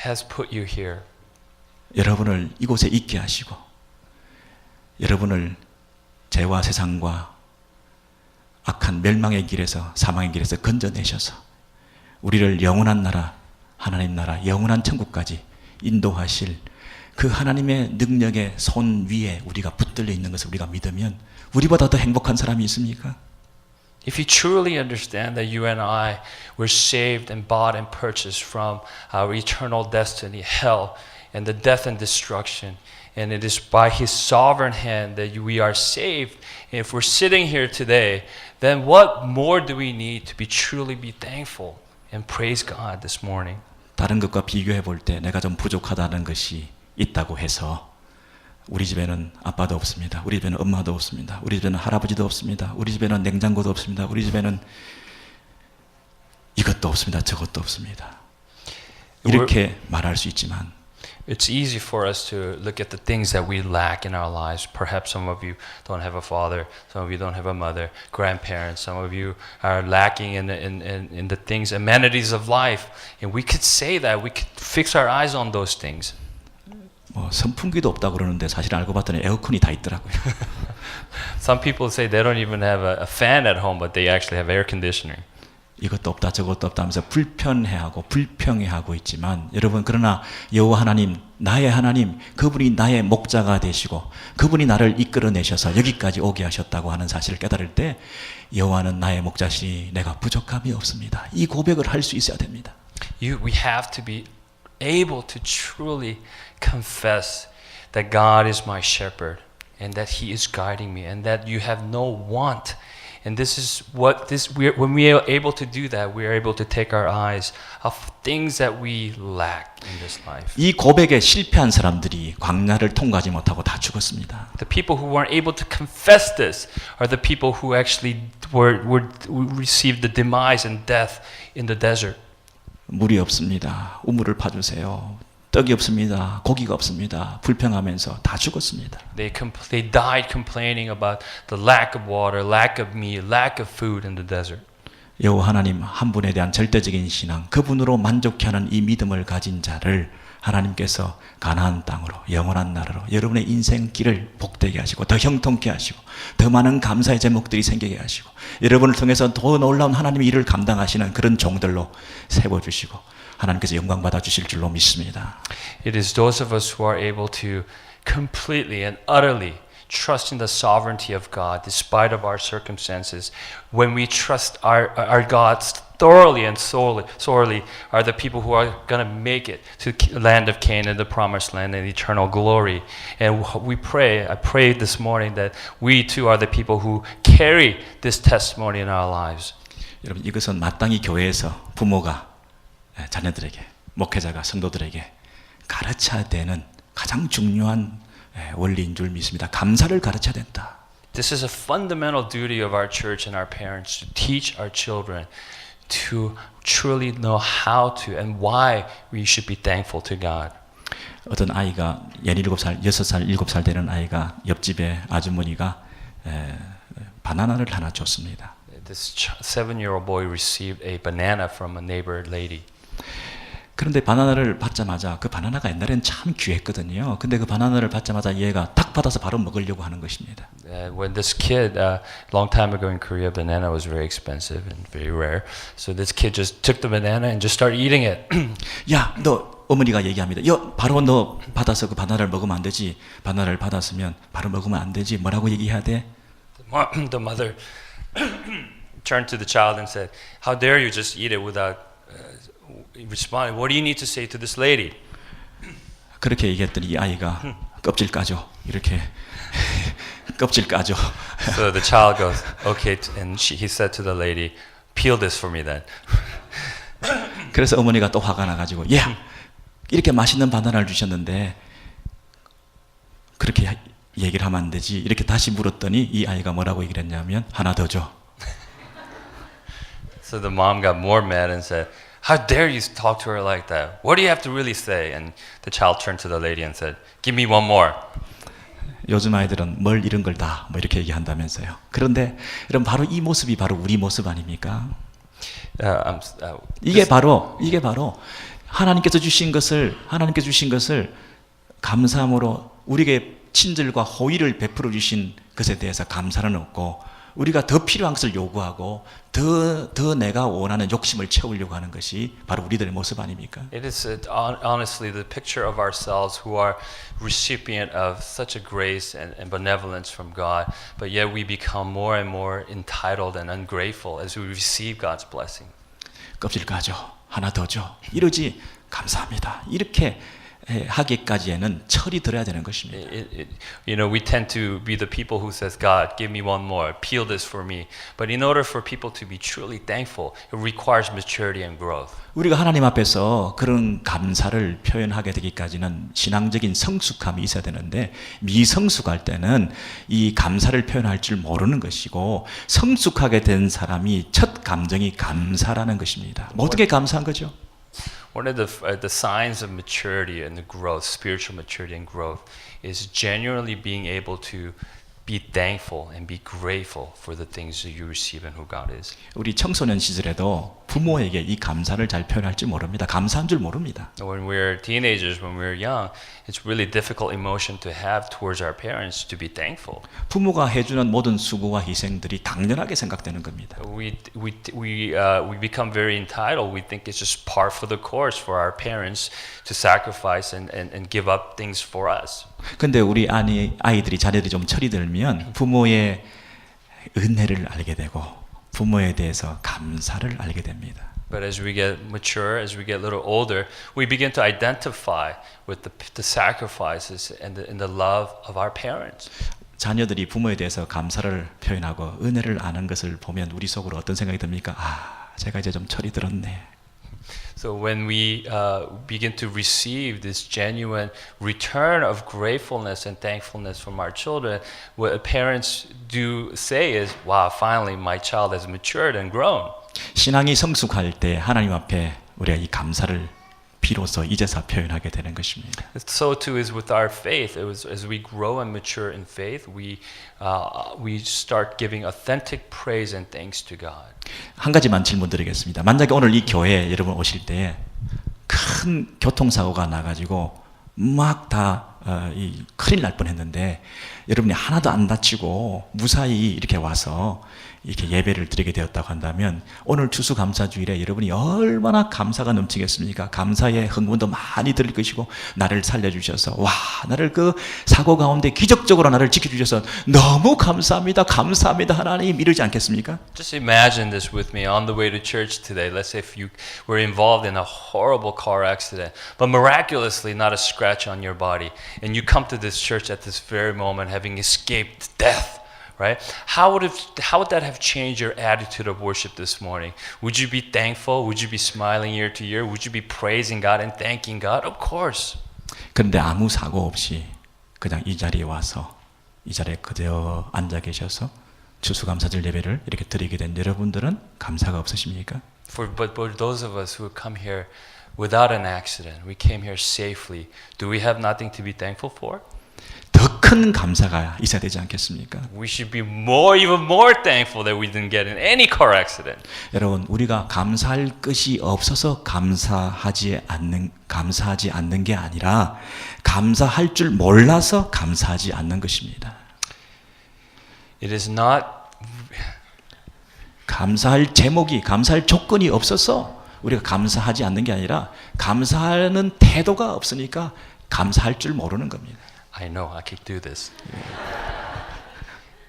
Speaker 2: has put you here?
Speaker 1: 여러분을 이곳에 있게 하시고 여러분을 죄와 세상과 악한 멸망의 길에서 사망의 길에서 건져내셔서 우리를 영원한 나라 하나님 나라 영원한 천국까지 인도하실 그 하나님의 능력의 손 위에 우리가 붙들려 있는 것을 우리가 믿으면 우리보다 더 행복한 사람이 있습니까?
Speaker 2: If you truly understand that you and I were saved and bought and purchased from our eternal destiny, hell, and the death and destruction, and it is by His sovereign hand that we are saved, and if we're sitting here today, then what more do we need to truly be thankful and praise God this morning?
Speaker 1: 다른 것과 비교해 볼 때 내가 좀 부족하다는 것이 있다고 해서 우리 집에는 아빠도 없습니다. 우리 집에는 엄마도 없습니다. 우리 집에는 할아버지도 없습니다. 우리 집에는 냉장고도 없습니다. 우리 집에는 이것도 없습니다. 저것도 없습니다. 이렇게 말할 수 있지만
Speaker 2: It's easy for us to look at the things that we lack in our lives. Perhaps some of you don't have a father, some of you don't have a mother, grandparents, some of you are lacking in the things, amenities of life. And we could say that, we could fix our eyes on those things.
Speaker 1: 뭐 선풍기도 없다고 그러는데 사실 알고 봤더니 에어컨이 다 있더라고요.
Speaker 2: Some people say they don't even have a fan at home, but they actually have air conditioning.
Speaker 1: 이것도 없다 저것도 없다 하면서 불편해하고 불평해하고 있지만 여러분 그러나 여호와 하나님 나의 하나님 그분이 나의 목자가 되시고 그분이 나를 이끌어내셔서 여기까지 오게 하셨다고 하는 사실을 깨달을 때 여호와는 나의 목자시니 내가 부족함이 없습니다. 이 고백을 할 수 있어야 됩니다.
Speaker 2: We have to be able to truly confess that God is my shepherd and that He is guiding me and that you have no want. And this is what when we are able to do that, we are able to take our eyes off things that we lack in this life.
Speaker 1: 이 고백에 실패한 사람들이 광야를 통과하지 못하고 다 죽었습니다.
Speaker 2: The people who weren't able to confess this are the people who actually received the demise and death in the desert.
Speaker 1: 물이 없습니다. 우물을 파주세요. 떡이 없습니다. 고기가 없습니다. 불평하면서 다 죽었습니다.
Speaker 2: They died complaining about the lack of water, lack of meat, lack of food in the desert.
Speaker 1: 여호와 하나님 한 분에 대한 절대적인 신앙, 그분으로 만족해하는 이 믿음을 가진 자를 하나님께서 가나안 땅으로 영원한 나라로 여러분의 인생 길을 복되게 하시고 더 형통케 하시고 더 많은 감사의 제목들이 생기게 하시고 여러분을 통해서 더 놀라운 하나님의 일을 감당하시는 그런 종들로 세워주시고 하나님께서 영광 받아 주실 줄로 믿습니다.
Speaker 2: It is those of us who are able to completely and utterly trust in the sovereignty of God despite of our circumstances. When we trust our God thoroughly and sorely are the people who are going to make it to the land of Canaan, the promised land and eternal glory. And I pray this morning that we too are the people who carry this testimony in our lives.
Speaker 1: 여러분 이것은 마땅히 교회에서 부모가 자녀들에게 목회자가 성도들에게 가르쳐야 되는 가장 중요한 원리인 줄 믿습니다. 감사를 가르쳐야 된다.
Speaker 2: This is a fundamental duty of our church and our parents to teach our children to truly know how to and why we should be thankful to God.
Speaker 1: 어떤 아이가 17살, 6살, 7살 되는 아이가 옆집에 아주머니가 바나나를 하나 줬습니다.
Speaker 2: This 7-year-old boy received a banana from a neighbor lady.
Speaker 1: 그런데 바나나를 받자마자 그 바나나가 옛날엔 참 귀했거든요. 근데 그 바나나를 받자마자 얘가 딱 받아서 바로 먹으려고 하는 것입니다.
Speaker 2: When this kid, long time ago in Korea, banana was very expensive and very rare. So this kid just took the banana and just started eating it.
Speaker 1: 야, 너 어머니가 얘기합니다. 야, 바로 너 받아서 그 바나나를 먹으면 안 되지. 바나나를 받았으면 바로 먹으면 안 되지. 뭐라고 얘기해야 돼?
Speaker 2: The mother turned to the child and said, "How dare you just eat it without responding? What do you need to say to this lady?"
Speaker 1: 그렇게 얘기했더니 이 아이가 껍질 까죠. 이렇게 껍질 까죠.
Speaker 2: So the child goes, "Okay," and he said to the lady, "Peel this for me then."
Speaker 1: 그래서 어머니가 또 화가 나가지고, 야, 이렇게 맛있는 바나나를 주셨는데 그렇게 얘기를 하면 안 되지. 이렇게 다시 물었더니 이 아이가 뭐라고 얘기를 했냐면 하나 더 줘.
Speaker 2: So the mom got more mad and said, "How dare you talk to her like that? What do you have to really say?" And the child turned to the lady and said, "Give me one more."
Speaker 1: 요즘 아이들은 뭘 이런 걸 다 뭐 이렇게 얘기한다면서요. 그런데 여러분 바로 이 모습이 바로 우리 모습 아닙니까? 이게 바로 하나님께서 주신 것을 감사함으로 우리에게 친절과 호의를 베풀어 주신 것에 대해서 감사는 없고 우리가 더 필요한 것을 요구하고 더 내가 원하는 욕심을 채우려고 하는 것이 바로 우리들의 모습 아닙니까?
Speaker 2: It is honestly the picture of ourselves who are recipient of such a grace and benevolence from God, but yet we become more and more entitled and ungrateful as we receive God's blessing.
Speaker 1: 껍질 까줘. 하나 더 줘. 이러지 감사합니다. 이렇게 하기까지에는 철이 들어야 되는 것입니다.
Speaker 2: You know, we tend to be the people who says, "God, give me one more, peel this for me." But in order for people to be truly thankful, it requires maturity and growth.
Speaker 1: 우리가 하나님 앞에서 그런 감사를 표현하게 되기까지는 신앙적인 성숙함이 있어야 되는데 미성숙할 때는 이 감사를 표현할 줄 모르는 것이고 성숙하게 된 사람이 첫 감정이 감사라는 것입니다. 어떻게 감사한 거죠?
Speaker 2: One of the signs of maturity and the growth, spiritual maturity and growth, is genuinely being able to be thankful and be grateful for the things that you receive and who God is.
Speaker 1: 우리 청소년 시절에도 부모에게 이 감사를 잘 표현할 줄 모릅니다. 감사한 줄 모릅니다.
Speaker 2: When we're teenagers, when we're young, it's really difficult emotion to have towards our parents to be thankful.
Speaker 1: 부모가 해주는 모든 수고와 희생들이 당연하게 생각되는 겁니다.
Speaker 2: We become very entitled. We think it's just par for the course for our parents to sacrifice and give up things for us.
Speaker 1: 근데 우리 아이들이 자녀들이 좀 철이 들면 부모의 은혜를 알게 되고 부모에 대해서 감사를 알게 됩니다.
Speaker 2: But as we get mature, as we get a little older, we begin to identify with the sacrifices and the love of our parents.
Speaker 1: 자녀들이 부모에 대해서 감사를 표현하고 은혜를 아는 것을 보면 우리 속으로 어떤 생각이 듭니까? 아, 제가 이제 좀 철이 들었네.
Speaker 2: So when we begin to receive this genuine return of gratefulness and thankfulness from our children, what parents do say is, "Wow, finally my child has matured and grown."
Speaker 1: 신앙이 성숙할 때 하나님 앞에 우리가 이 감사를 비로소 이제서 표현하게 되는 것입니다.
Speaker 2: So too is with our faith. As we grow and mature in faith, we start giving authentic praise and thanks to God.
Speaker 1: 한 가지만 질문드리겠습니다. 만약에 오늘 이 교회에 여러분 오실 때 큰 교통사고가 나가지고 막 다 큰일 날 뻔했는데 여러분이 하나도 안 다치고 무사히 이렇게 와서 이렇게 예배를 드리게 되었다고 한다면 오늘 추수감사주일에 여러분이 얼마나 감사가 넘치겠습니까? 감사의 흥분도 많이 들릴 것이고 나를 살려주셔서 와 나를 그 사고 가운데 기적적으로 나를 지켜주셔서 너무 감사합니다 하나님 이러지 않겠습니까?
Speaker 2: Just imagine this with me on the way to church today. Let's say if you were involved in a horrible car accident, but miraculously not a scratch on your body, and you come to this church at this very moment having escaped death. Right? How would that have changed your attitude of worship this morning? Would you be thankful? Would you be smiling ear to ear? Would you be praising God and thanking God? Of course.
Speaker 1: 그런데 아무 사고 없이 그냥 이 자리에 와서 이 자리에 그대로 앉아 계셔서 추수감사절 예배를 이렇게 드리게 된 여러분들은 감사가 없으십니까?
Speaker 2: But those of us who come here without an accident, we came here safely, do we have nothing to be thankful for?
Speaker 1: 더 큰 감사가 있어야 되지 않겠습니까?
Speaker 2: We should be even more thankful that we didn't get in any car accident.
Speaker 1: 여러분, 우리가 감사할 것이 없어서 감사하지 않는 게 아니라 감사할 줄 몰라서 감사하지 않는 것입니다.
Speaker 2: It is not
Speaker 1: 감사할 제목이, 감사할 조건이 없어서 우리가 감사하지 않는 게 아니라 감사하는 태도가 없으니까 감사할 줄 모르는 겁니다.
Speaker 2: I know, I could do this.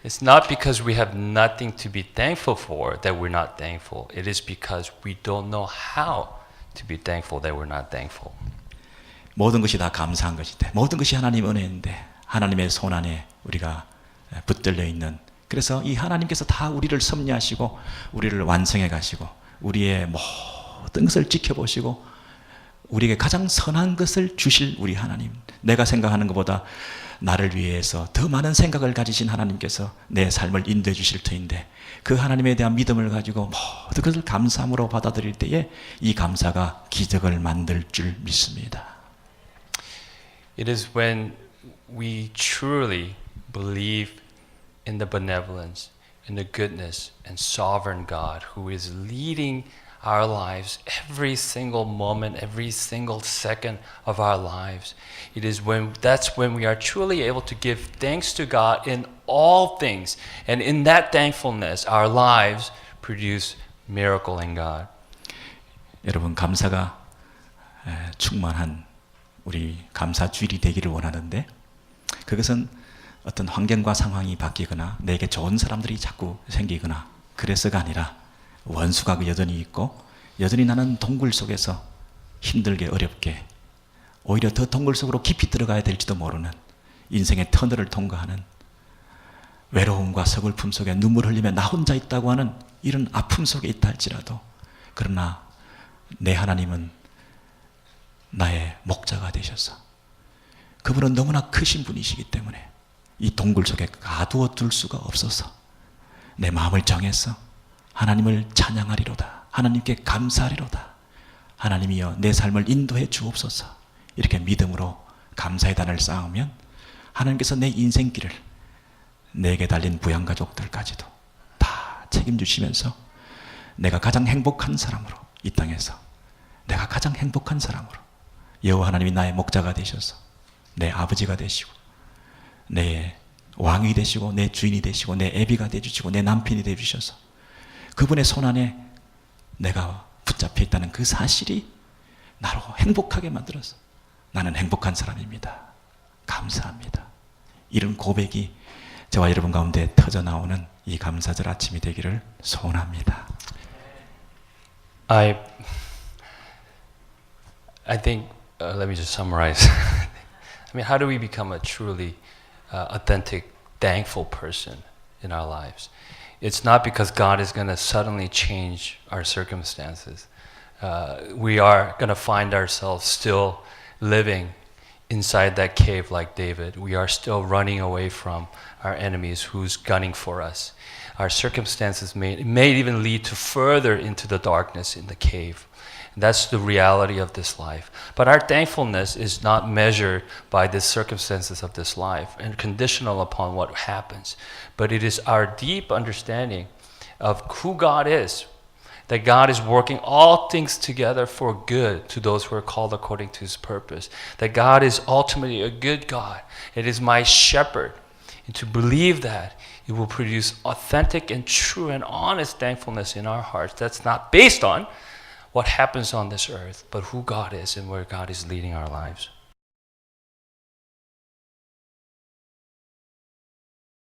Speaker 2: It's not because we have nothing to be thankful for that we're not thankful. It is because we don't know how to be thankful that we're not thankful.
Speaker 1: 모든 것이 다 감사한 것인데, 모든 것이 하나님 은혜인데, 하나님의 손 안에 우리가 붙들려 있는, 그래서 이 하나님께서 다 우리를 섭리하시고 우리를 완성해 가시고 우리의 모든 것을 지켜보시고 우리에게 가장 선한 것을 주실 우리 하나님, 내가 생각하는 것보다 나를 위해서 더 많은 생각을 가지신 하나님께서 내 삶을 인도해 주실 터인데, 그 하나님에 대한 믿음을 가지고 모든 것을 감사함으로 받아들일 때에 이 감사가 기적을 만들 줄 믿습니다.
Speaker 2: It is when we truly believe in the benevolence, in the goodness and sovereign God who is leading our lives every single moment, every single second of our lives. It is that's when we are truly able to give thanks to God in all things. And in that thankfulness, our lives produce miracle in God.
Speaker 1: 여러분, 감사가 충만한 우리 감사 주일이 되기를 원하는데, 그것은 어떤 환경과 상황이 바뀌거나 내게 좋은 사람들이 자꾸 생기거나 그래서가 아니라 원수가 여전히 있고 여전히 나는 동굴 속에서 힘들게 어렵게 오히려 더 동굴 속으로 깊이 들어가야 될지도 모르는 인생의 터널을 통과하는 외로움과 서글픔 속에 눈물 흘리며 나 혼자 있다고 하는 이런 아픔 속에 있다 할지라도, 그러나 내 하나님은 나의 목자가 되셔서 그분은 너무나 크신 분이시기 때문에 이 동굴 속에 가두어 둘 수가 없어서 내 마음을 정해서 하나님을 찬양하리로다, 하나님께 감사하리로다, 하나님이여 내 삶을 인도해 주옵소서, 이렇게 믿음으로 감사의 단을 쌓으면 하나님께서 내 인생길을 내게 달린 부양가족들까지도 다 책임주시면서 내가 가장 행복한 사람으로, 이 땅에서 내가 가장 행복한 사람으로 여호와 하나님이 나의 목자가 되셔서 내 아버지가 되시고 내 왕이 되시고 내 주인이 되시고 내 애비가 되주시고 내 남편이 되주셔서 그분의 손 안에 내가 붙잡혀 있다는 그 사실이 나로 행복하게 만들어서 나는 행복한 사람입니다, 감사합니다, 이런 고백이 저와 여러분 가운데 터져 나오는 이 감사절 아침이 되기를 소원합니다.
Speaker 2: I think, let me just summarize. I mean, how do we become a truly authentic, thankful person in our lives? It's not because God is going to suddenly change our circumstances. We are going to find ourselves still living inside that cave like David. We are still running away from our enemies who's gunning for us. Our circumstances may even lead to further into the darkness in the cave. That's the reality of this life. But our thankfulness is not measured by the circumstances of this life and conditional upon what happens. But it is our deep understanding of who God is, that God is working all things together for good to those who are called according to his purpose, that God is ultimately a good God. It is my shepherd. And to believe that, it will produce authentic and true and honest thankfulness in our hearts. That's not based on what happens on this earth, but who God is and where God is leading our lives.